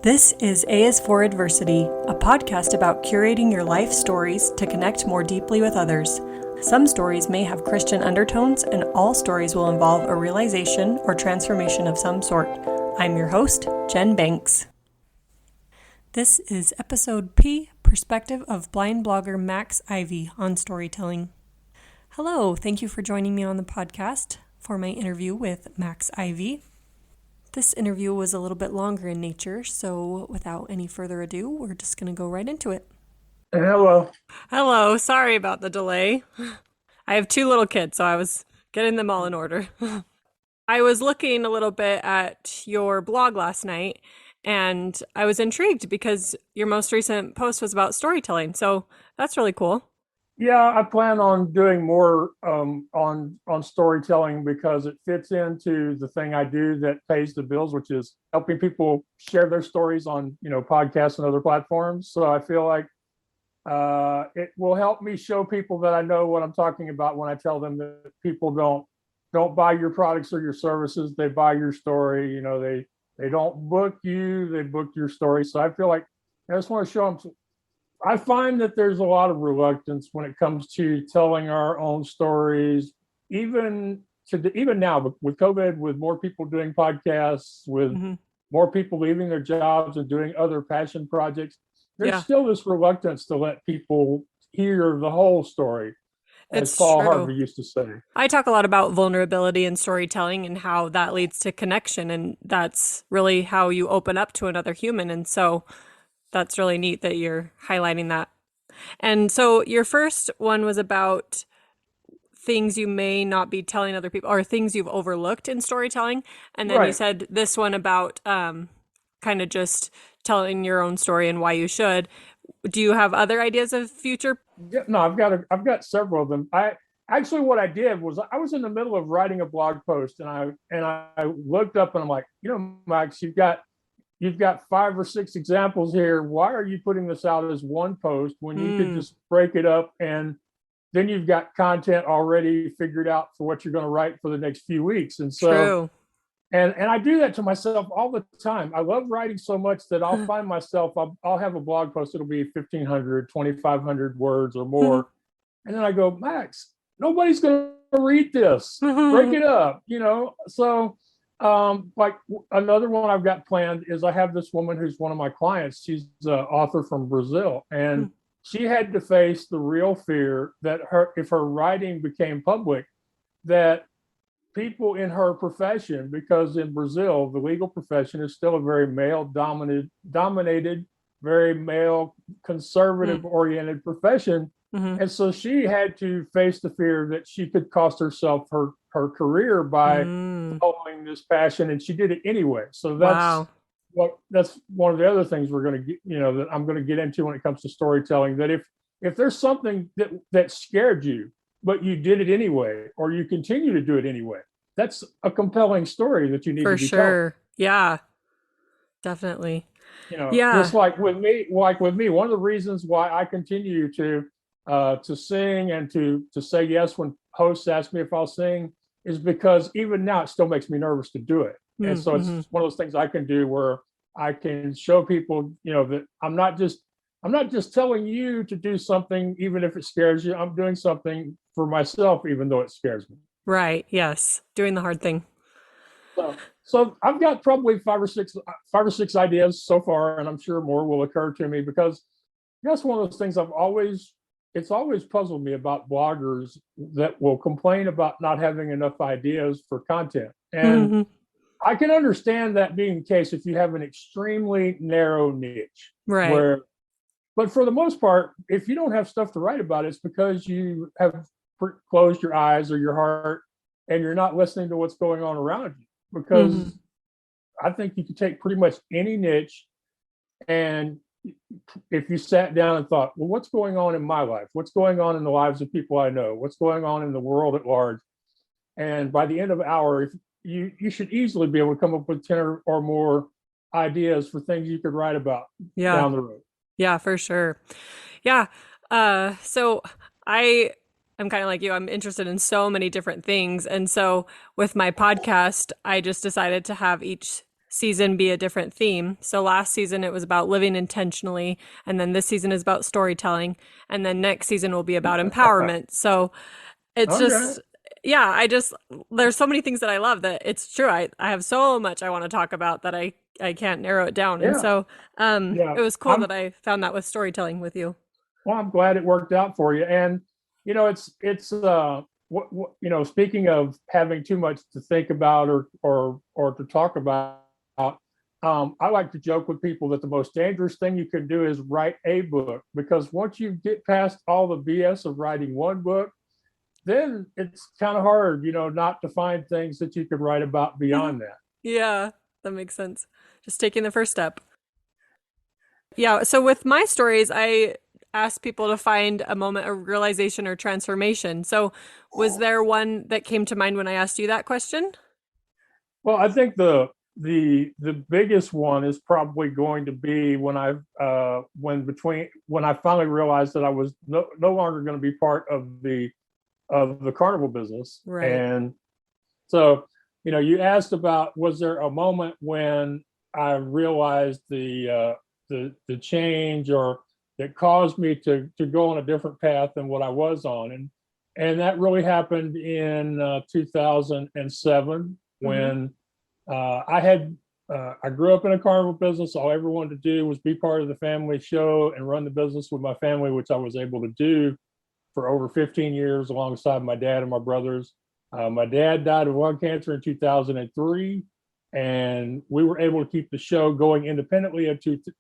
This is A is for Adversity, a podcast about curating your life stories to connect more deeply with others. Some stories may have Christian undertones, and all stories will involve a realization or transformation of some sort. I'm your host, Jen Banks. This is episode P, Perspective of blind blogger Max Ivey on storytelling. Hello, thank you for joining me on the podcast for my interview with Max Ivey. This interview was a little bit longer in nature, so without any further ado, we're just going to go right into it. Hello. Hello, sorry about the delay. I have two little kids, so I was getting them all in order. I was looking a little bit at your blog last night, and I was intrigued because your most recent post was about storytelling, so that's really cool. Yeah, I plan on doing more on storytelling because it fits into the thing I do that pays the bills, which is helping people share their stories on podcasts and other platforms. So I feel like it will help me show people that I know what I'm talking about when I tell them that people don't buy your products or your services, they buy your story. They don't book you, they book your story. So I feel like I just want to show them. I find that there's a lot of reluctance when it comes to telling our own stories, even now with COVID, with more people doing podcasts, with more people leaving their jobs and doing other passion projects. There's still this reluctance to let people hear the whole story, as It's Paul true. Harvey used to say. I talk a lot about vulnerability and storytelling and how that leads to connection, and that's really how you open up to another human. And so that's really neat that you're highlighting that. And so your first one was about things you may not be telling other people or things you've overlooked in storytelling. And then you Right. said this one about kind of just telling your own story and why you should. Do you have other ideas of future? Yeah, no, I've got several of them. What I did was I was in the middle of writing a blog post, and I looked up and I'm like, Max, you've got 5 or 6 examples here. Why are you putting this out as one post when you could just break it up, and then you've got content already figured out for what you're going to write for the next few weeks? And so, True. and I do that to myself all the time. I love writing so much that I'll find myself, I'll have a blog post. It'll be 1,500, 2,500 words or more. And then I go, Max, nobody's going to read this. Break it up, So, like another one I've got planned is I have this woman who's one of my clients. She's an author from Brazil, and she had to face the real fear that if her writing became public, that people in her profession, because in Brazil the legal profession is still a very male dominated, very male conservative oriented profession. And so she had to face the fear that she could cost herself her career by following this passion, and she did it anyway. So Wow. that's one of the other things we're going to get, that I'm going to get into when it comes to storytelling. That if there's something that scared you, but you did it anyway, or you continue to do it anyway, that's a compelling story that you need For to be telling. sure. Yeah, definitely. Just Yeah. like with me, one of the reasons why I continue to sing and to say yes when hosts ask me if I'll sing is because even now it still makes me nervous to do it. And so it's one of those things I can do where I can show people, that I'm not just telling you to do something, even if it scares you. I'm doing something for myself, even though it scares me. Right. Yes. Doing the hard thing. So I've got probably five or six ideas so far, and I'm sure more will occur to me, because that's one of those things it's always puzzled me about bloggers that will complain about not having enough ideas for content. And I can understand that being the case if you have an extremely narrow niche Right. but for the most part, if you don't have stuff to write about, it's because you have closed your eyes or your heart, and you're not listening to what's going on around you. Because I think you could take pretty much any niche, and if you sat down and thought, well, what's going on in my life? What's going on in the lives of people I know? What's going on in the world at large? And by the end of an hour, if you should easily be able to come up with 10 or more ideas for things you could write about Yeah. down the road. Yeah, for sure. Yeah. So I'm kind of like you. I'm interested in so many different things. And so with my podcast, I just decided to have each season be a different theme. So last season it was about living intentionally, and then this season is about storytelling, and then next season will be about empowerment. So it's Okay. just, yeah, there's so many things that I love that it's true. I have so much I want to talk about that I can't narrow it down. And Yeah. so Yeah. it was cool I'm that I found that with storytelling with you. Well, I'm glad it worked out for you. And speaking of having too much to think about or to talk about, I like to joke with people that the most dangerous thing you can do is write a book, because once you get past all the BS of writing one book, then it's kind of hard, not to find things that you could write about beyond that. Yeah, that makes sense. Just taking the first step. Yeah, so with my stories, I asked people to find a moment of realization or transformation. So, was there one that came to mind when I asked you that question? Well, I think the biggest one is probably going to be when I finally realized that I was no longer going to be part of the carnival business. Right. And so, you asked about, was there a moment when I realized the change, or that caused me to go on a different path than what I was on, and that really happened in 2007 Mm-hmm. when I had I grew up in a carnival business. All I ever wanted to do was be part of the family show and run the business with my family, which I was able to do for over 15 years alongside my dad and my brothers. My dad died of lung cancer in 2003, and we were able to keep the show going independently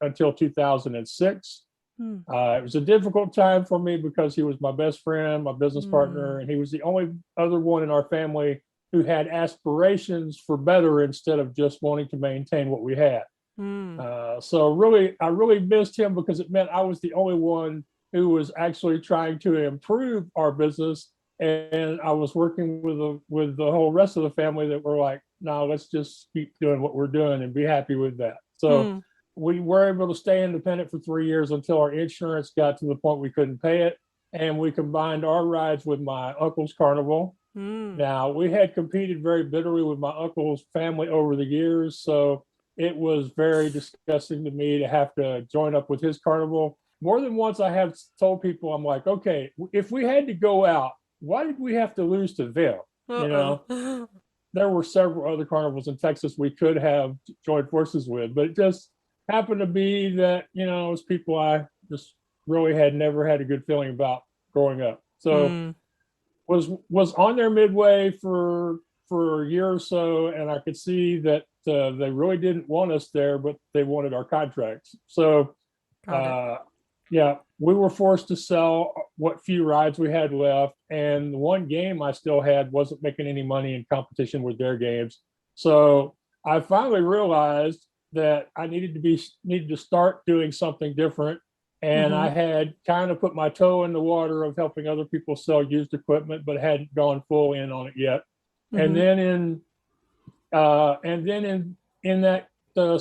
until 2006. Mm. It was a difficult time for me because he was my best friend, my business partner, Mm. and he was the only other one in our family who had aspirations for better instead of just wanting to maintain what we had. Mm. So really, I really missed him because it meant I was the only one who was actually trying to improve our business, and I was working with the whole rest of the family that were like, "No, let's just keep doing what we're doing and be happy with that." So Mm. we were able to stay independent for 3 years until our insurance got to the point we couldn't pay it, and we combined our rides with my uncle's carnival. Mm. Now, we had competed very bitterly with my uncle's family over the years, so it was very disgusting to me to have to join up with his carnival. More than once, I have told people, I'm like, okay, if we had to go out, why did we have to lose to them? You know, Uh-oh. there were several other carnivals in Texas we could have joined forces with, but it just happened to be that, it was people I just really had never had a good feeling about growing up. So Mm. was on there midway for a year or so, and I could see that they really didn't want us there, but they wanted our contracts. So, Got it. uh, yeah, we were forced to sell what few rides we had left, and the one game I still had wasn't making any money in competition with their games. So I finally realized that I needed to start doing something different, and Mm-hmm. I had kind of put my toe in the water of helping other people sell used equipment, but hadn't gone full in on it yet. And Mm-hmm. then in that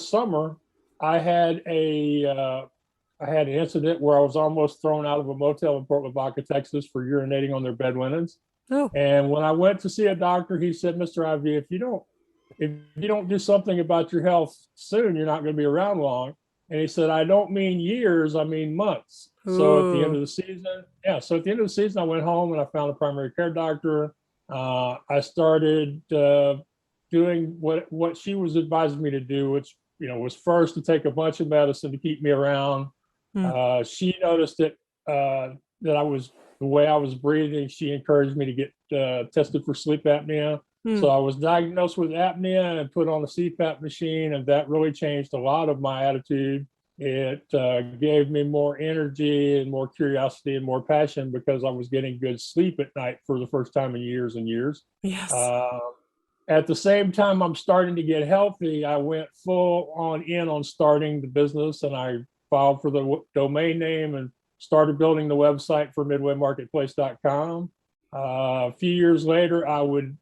summer, I had I had an incident where I was almost thrown out of a motel in Port Lavaca, Texas, for urinating on their bed linens. Oh. And when I went to see a doctor, he said, "Mr. Ivey, if you don't do something about your health soon, you're not going to be around long." And he said, "I don't mean years, I mean months." So at the end Ooh. of the season, yeah. So at the end of the season, I went home and I found a primary care doctor. I started doing what she was advising me to do, which was first to take a bunch of medicine to keep me around. Mm. She noticed that I was the way I was breathing. She encouraged me to get tested for sleep apnea. So Mm. I was diagnosed with apnea and put on a CPAP machine, and that really changed a lot of my attitude. It gave me more energy and more curiosity and more passion because I was getting good sleep at night for the first time in years and years. Yes. Uh, at the same time, I'm starting to get healthy. I went full on starting the business, and I filed for the domain name and started building the website for midwaymarketplace.com. A few years later, I would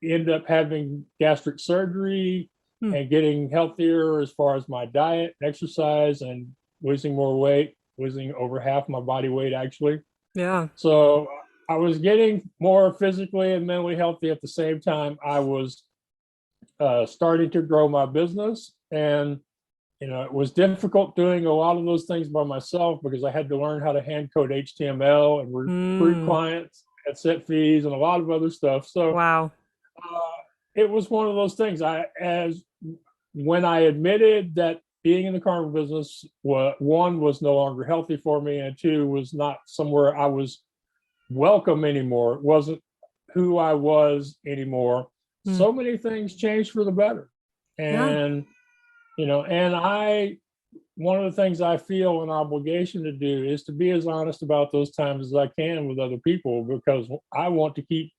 end up having gastric surgery Mm. and getting healthier as far as my diet, exercise, and losing more weight, losing over half my body weight actually. Yeah. So I was getting more physically and mentally healthy at the same time. I was starting to grow my business. And, it was difficult doing a lot of those things by myself because I had to learn how to hand code HTML and recruit Mm. clients and set fees and a lot of other stuff. So Wow. it was one of those things. As when I admitted that being in the carnival business, one, was no longer healthy for me, and two, was not somewhere I was welcome anymore. It wasn't who I was anymore. Mm. So many things changed for the better. Yeah. And, and one of the things I feel an obligation to do is to be as honest about those times as I can with other people, because I want to keep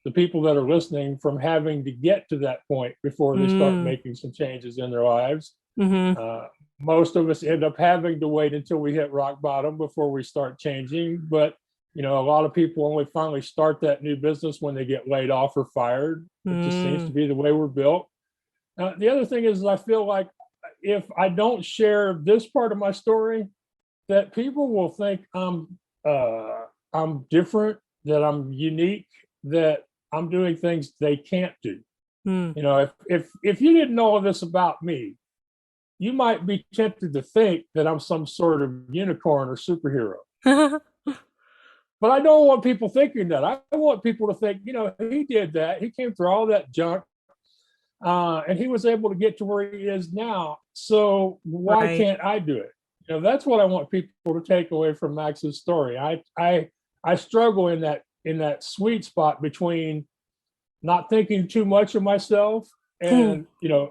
the people that are listening from having to get to that point before they start Mm. making some changes in their lives. Mm-hmm. Most of us end up having to wait until we hit rock bottom before we start changing. But, a lot of people only finally start that new business when they get laid off or fired. It just seems to Mm. be the way we're built. The other thing is, I feel like if I don't share this part of my story, that people will think I'm different, that I'm unique, that I'm doing things they can't do. Mm. If you didn't know all this about me, you might be tempted to think that I'm some sort of unicorn or superhero. But I don't want people thinking that. I want people to think, he did that. He came through all that junk, and he was able to get to where he is now. So why Right. can't I do it? That's what I want people to take away from Max's story. I struggle in that sweet spot between not thinking too much of myself and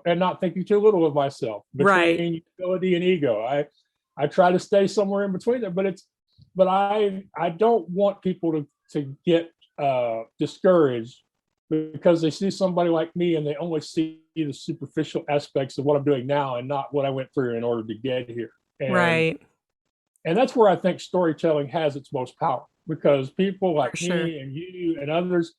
not thinking too little of myself, Right. between humility and ego. I try to stay somewhere in between there, but I don't want people to get discouraged because they see somebody like me and they only see the superficial aspects of what I'm doing now and not what I went through in order to get here. And Right. and that's where I think storytelling has its most power, because people For like sure. me and you and others,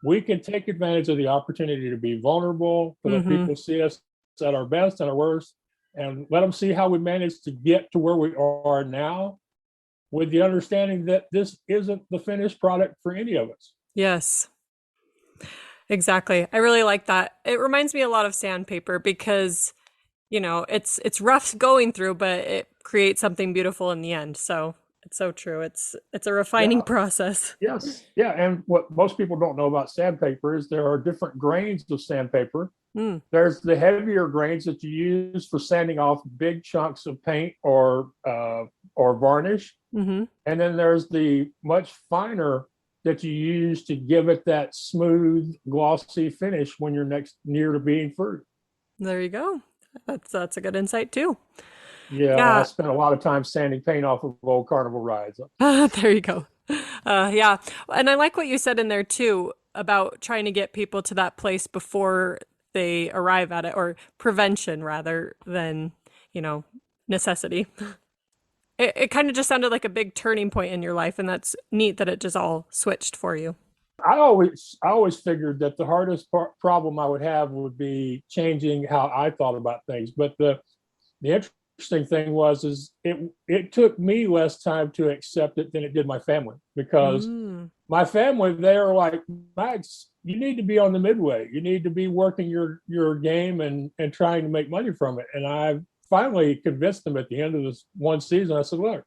we can take advantage of the opportunity to be vulnerable, to let Mm-hmm. people see us at our best and our worst, and let them see how we managed to get to where we are now, with the understanding that this isn't the finished product for any of us. Yes. Exactly. I really like that. It reminds me a lot of sandpaper because, it's rough going through, but it creates something beautiful in the end. So it's so true. It's a refining Yeah. process. Yes. Yeah. And what most people don't know about sandpaper is there are different grains of sandpaper. Mm. There's the heavier grains that you use for sanding off big chunks of paint or varnish, Mm-hmm. and then there's the much finer that you use to give it that smooth, glossy finish when you're next near to being through. There you go. That's a good insight too. Yeah, I Yeah. spent a lot of time sanding paint off of old carnival rides. There you go. Yeah. And I like what you said in there too about trying to get people to that place before they arrive at it, or prevention rather than, you know, necessity. It kind of just sounded like a big turning point in your life, and that's neat that it just all switched for you. I always figured that the hardest problem I would have would be changing how I thought about things. But the interesting thing is it took me less time to accept it than it did my family, because Mm. my family, they're like, Max, you need to be on the midway. You need to be working your game and trying to make money from it. And I finally convinced them at the end of this one season. I said, look,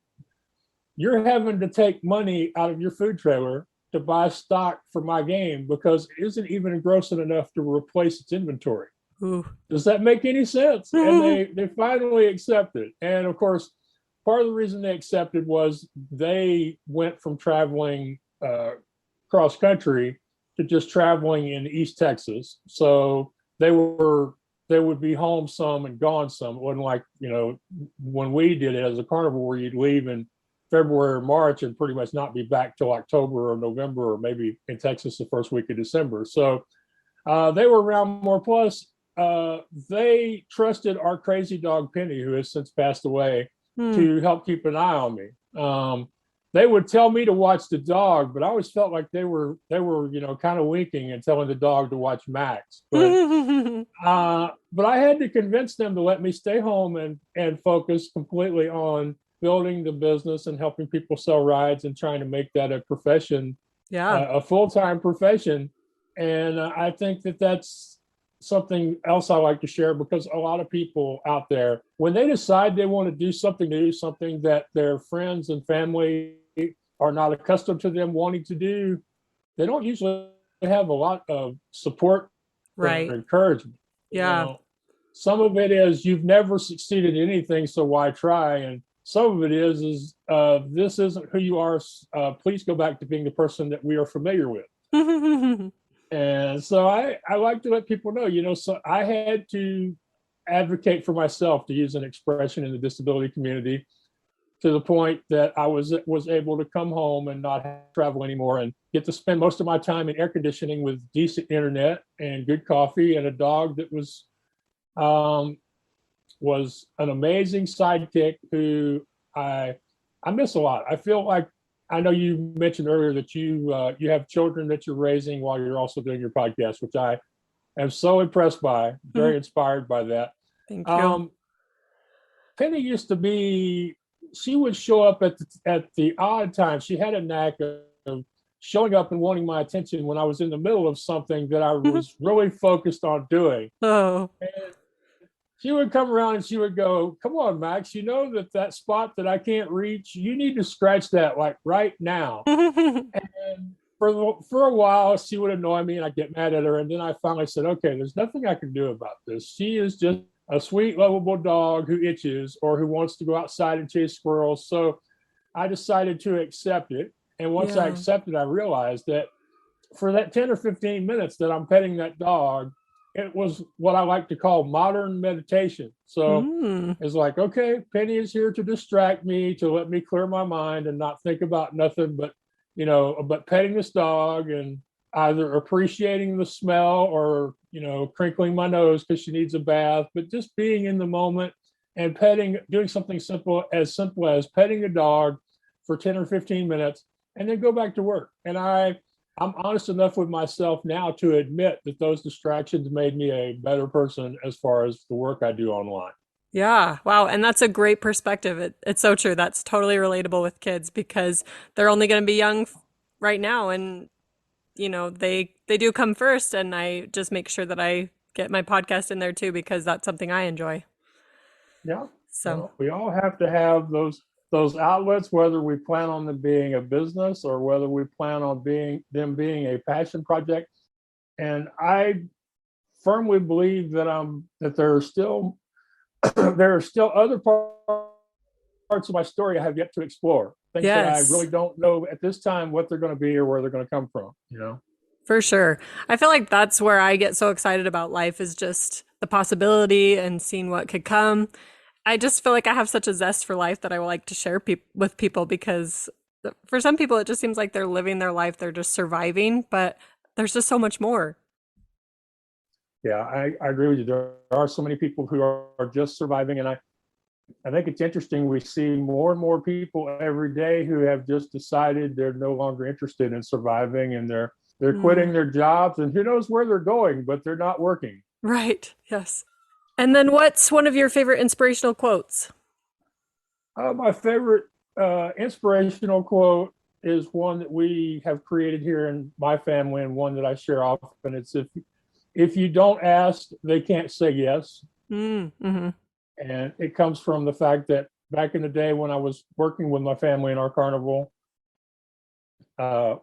you're having to take money out of your food trailer to buy stock for my game because it isn't even engrossing enough to replace its inventory. Ooh. Does that make any sense? And they finally accepted. And of course, part of the reason they accepted was they went from traveling cross country to just traveling in East Texas. So they would be home some and gone some. It wasn't like, when we did it as a carnival where you'd leave in February or March and pretty much not be back till October or November, or maybe in Texas the first week of December. So they were around more. Plus, they trusted our crazy dog Penny, who has since passed away, Hmm. to help keep an eye on me. They would tell me to watch the dog, but I always felt like they were kind of winking and telling the dog to watch Max. But I had to convince them to let me stay home and focus completely on building the business and helping people sell rides and trying to make that a profession, Yeah. a full-time profession. And I think that's something else I like to share, because a lot of people out there, when they decide they want to do something new, something that their friends and family are not accustomed to them wanting to do, they don't usually have a lot of support or Right. encouragement. You Yeah. know, some of it is you've never succeeded in anything, so why try? And some of it is this isn't who you are. Please go back to being the person that we are familiar with. And so I like to let people know, so I had to advocate for myself, to use an expression in the disability community, to the point that I was able to come home and not have to travel anymore, and get to spend most of my time in air conditioning with decent internet and good coffee and a dog that um, was an amazing sidekick who I I miss a lot. I feel like, I know you mentioned earlier that you have children that you're raising while you're also doing your podcast, which I am so impressed by, very inspired by that. Thank you. Um, Penny used to be, she would show up at the odd times. She had a knack of showing up and wanting my attention when I was in the middle of something that I was really focused on doing. Oh. And she would come around and she would go, "Come on, Max, you know that spot that I can't reach, you need to scratch that like right now." And for a while, she would annoy me and I'd get mad at her. And then I finally said, "Okay, there's nothing I can do about this. She is just a sweet, lovable dog who itches or who wants to go outside and chase squirrels." So I decided to accept it. And once I Yeah. accepted, I realized that for that 10 or 15 minutes that I'm petting that dog, it was what I like to call modern meditation. So Mm. it's like, okay, Penny is here to distract me, to let me clear my mind and not think about nothing but petting this dog, and either appreciating the smell or, crinkling my nose because she needs a bath, but just being in the moment and doing something simple as petting a dog for 10 or 15 minutes, and then go back to work. And I'm honest enough with myself now to admit that those distractions made me a better person as far as the work I do online. Yeah. Wow. And that's a great perspective. It's so true. That's totally relatable with kids because they're only going to be young right now, and they do come first, and I just make sure that I get my podcast in there too because that's something I enjoy. Yeah. So, Well, we all have to have those outlets, whether we plan on them being a business or whether we plan on being a passion project. And I firmly believe that there are still there are still other parts of my story I have yet to explore. Things that I really yes. don't know at this time what they're going to be or where they're going to come from. For sure. I feel like that's where I get so excited about life is just the possibility and seeing what could come. I just feel like I have such a zest for life that I would like to share with people because for some people it just seems like they're living their life, they're just surviving, but there's just so much more. Yeah, I agree with you. There are so many people who are just surviving, and I think it's interesting. We see more and more people every day who have just decided they're no longer interested in surviving, and they're Mm, quitting their jobs, and who knows where they're going, but they're not working. right. Yes. And then what's one of your favorite inspirational quotes? My favorite inspirational quote is one that we have created here in my family, and one that I share often. It's if you don't ask, they can't say yes. Mm, hmm. And it comes from the fact that back in the day when I was working with my family in our carnival,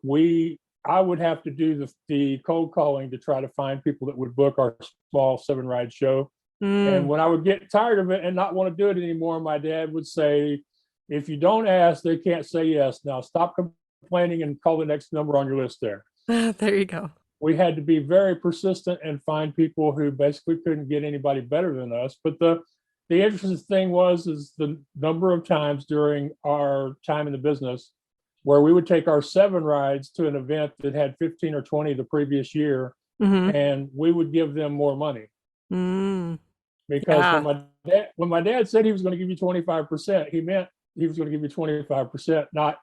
we I would have to do the cold calling to try to find people that would book our small 7 ride show. And Mm. when I would get tired of it and not want to do it anymore, my dad would say, "If you don't ask, they can't say yes. Now stop complaining and call the next number on your list there." There you go. We had to be very persistent and find people who basically couldn't get anybody better than us. But the interesting thing is the number of times during our time in the business where we would take our 7 rides to an event that had 15 or 20 the previous year, Hmm. and we would give them more money. Mm. Because Yeah. when my dad said he was going to give you 25%, he meant he was going to give you 25%, not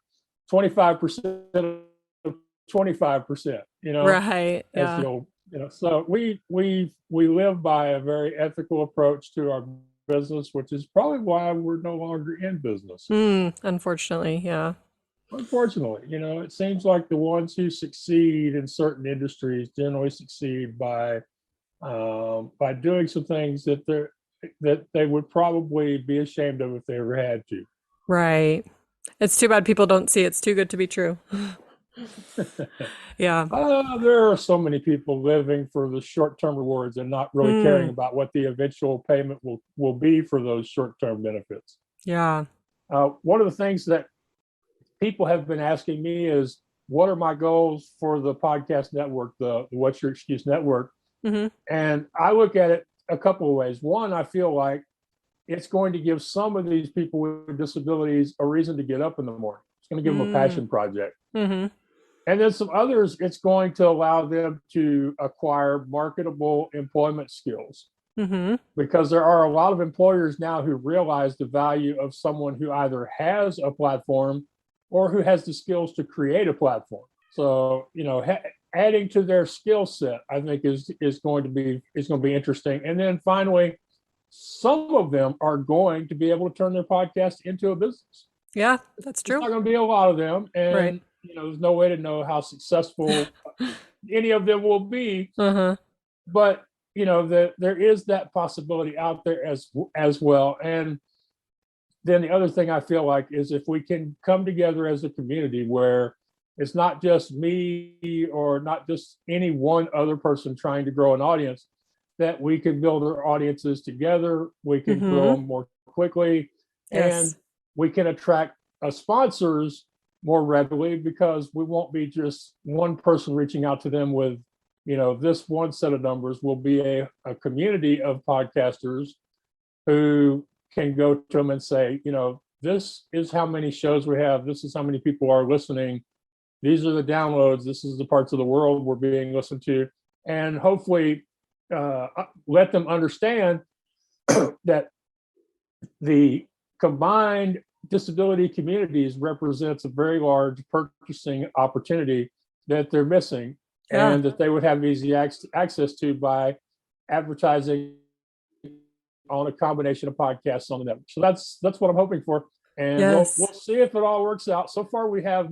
25% of 25%, Right. as Yeah. the old, so we live by a very ethical approach to our business, which is probably why we're no longer in business. Mm. Unfortunately. Yeah. Unfortunately, it seems like the ones who succeed in certain industries generally succeed by by doing some things that they would probably be ashamed of if they ever had to. Right. It's too bad people don't see it's too good to be true. Yeah. There are so many people living for the short-term rewards and not really caring Mm, about what the eventual payment will be for those short-term benefits. yeah. One of the things that people have been asking me is, what are my goals for the podcast network, the What's Your Excuse Network? Hmm. And I look at it a couple of ways. One, I feel like it's going to give some of these people with disabilities a reason to get up in the morning. It's going to give them a Mm, passion project. hmm. And then some others, it's going to allow them to acquire marketable employment skills, Hmm. because there are a lot of employers now who realize the value of someone who either has a platform or who has the skills to create a platform. So, adding to their skill set, I think is going to be interesting. And then finally, some of them are going to be able to turn their podcast into a business. Yeah, that's It's true. not going to be a lot of them, Right. and there's no way to know how successful any of them will be. Uh-huh. But there is that possibility out there as well. And then the other thing I feel like is, if we can come together as a community where it's not just me or not just any one other person trying to grow an audience, that we can build our audiences together, we can grow Hmm. them more quickly, and Yes. we can attract sponsors more readily, because we won't be just one person reaching out to them with this one set of numbers. Will be a community of podcasters who can go to them and say, this is how many shows we have, this is how many people are listening, these are the downloads, this is the parts of the world we're being listened to, and hopefully let them understand that the combined disability communities represents a very large purchasing opportunity that they're missing, Yeah. and that they would have easy access to by advertising on a combination of podcasts on the network. So that's what I'm hoping for, and we'll Yes. see if it all works out. So far, we have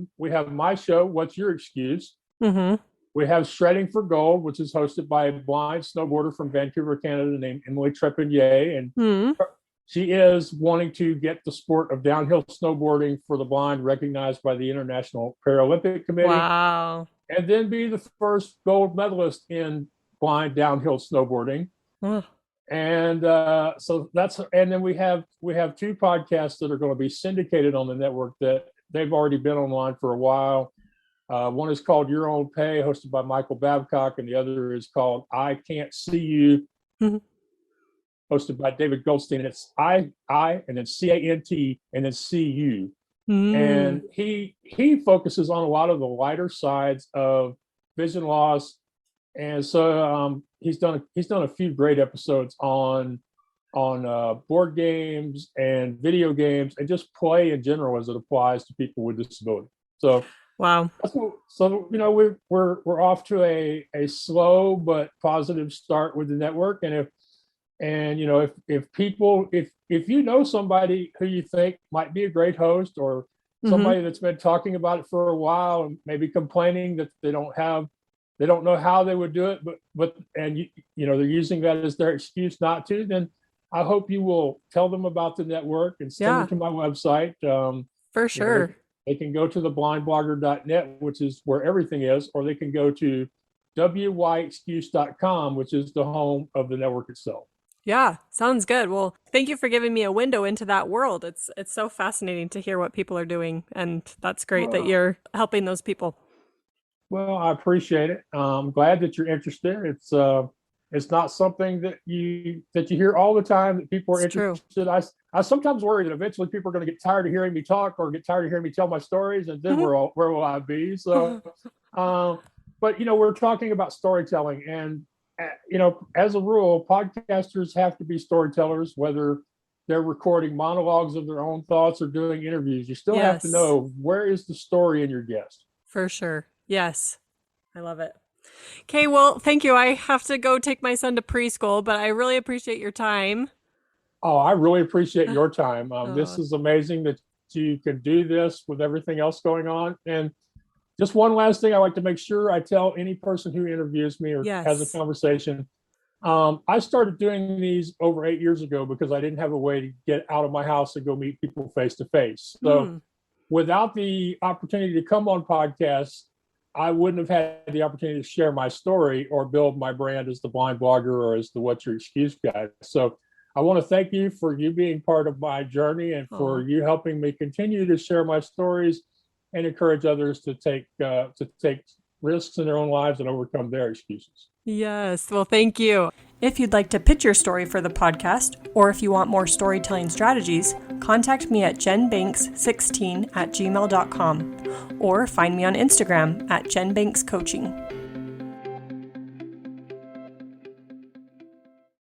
my show, What's Your Excuse? Hmm. We have Shredding for Gold, which is hosted by a blind snowboarder from Vancouver, Canada, named Emily Trepanier, and Hmm. she is wanting to get the sport of downhill snowboarding for the blind recognized by the International Paralympic Committee, Wow. and then be the first gold medalist in blind downhill snowboarding. Oh, And and then we have two podcasts that are going to be syndicated on the network that they've already been online for a while. One is called Your Own Pay, hosted by Michael Babcock, and the other is called I Can't See You, mhm. hosted by David Goldstein. And it's I and then CANT and then CU. Mm. And he focuses on a lot of the lighter sides of vision loss, and so he's done a few great episodes on board games and video games and just play in general as it applies to people with disability. So Wow. we're off to a slow but positive start with the network. And if you know somebody who you think might be a great host, or Hmm. somebody that's been talking about it for a while and maybe complaining that they don't know how they would do it, but they're using that as their excuse not to, then I hope you will tell them about the network and send them Yeah, to my website. for You know, they, sure. they can go to theblindblogger.net, which is where everything is, or they can go to wyexcuse.com, which is the home of the network itself. Yeah, sounds good. Well, thank you for giving me a window into that world. It's so fascinating to hear what people are doing, and that's great that Well, you're helping those people. well, I appreciate it. I'm glad that you're interested. It's not something that you hear all the time, that people are It's true. interested. I sometimes worry that eventually people are going to get tired of hearing me talk, or get tired of hearing me tell my stories, and then where will I be? So, um, but we're talking about storytelling, and as a rule, podcasters have to be storytellers, whether they're recording monologues of their own thoughts or doing interviews. You still have to Yes, know, where is the story in your guest. for sure. Yes, I love it. Okay, well, thank you. I have to go take my son to preschool, but I really appreciate your time. Oh, I really appreciate your time. This Oh, is amazing that you can do this with everything else going on. And just one last thing, I like to make sure I tell any person who interviews me or has a yes. conversation. I started doing these over 8 years ago because I didn't have a way to get out of my house and go meet people face to face. So without the opportunity to come on podcasts, I wouldn't have had the opportunity to share my story or build my brand as the blind blogger or as the What's Your Excuse guy. So I want to thank you for you being part of my journey and for you helping me continue to share my stories and encourage others to take risks in their own lives and overcome their excuses. Yes. Well, thank you. If you'd like to pitch your story for the podcast, or if you want more storytelling strategies, contact me at jenbanks16@gmail.com or find me on Instagram at jenbankscoaching.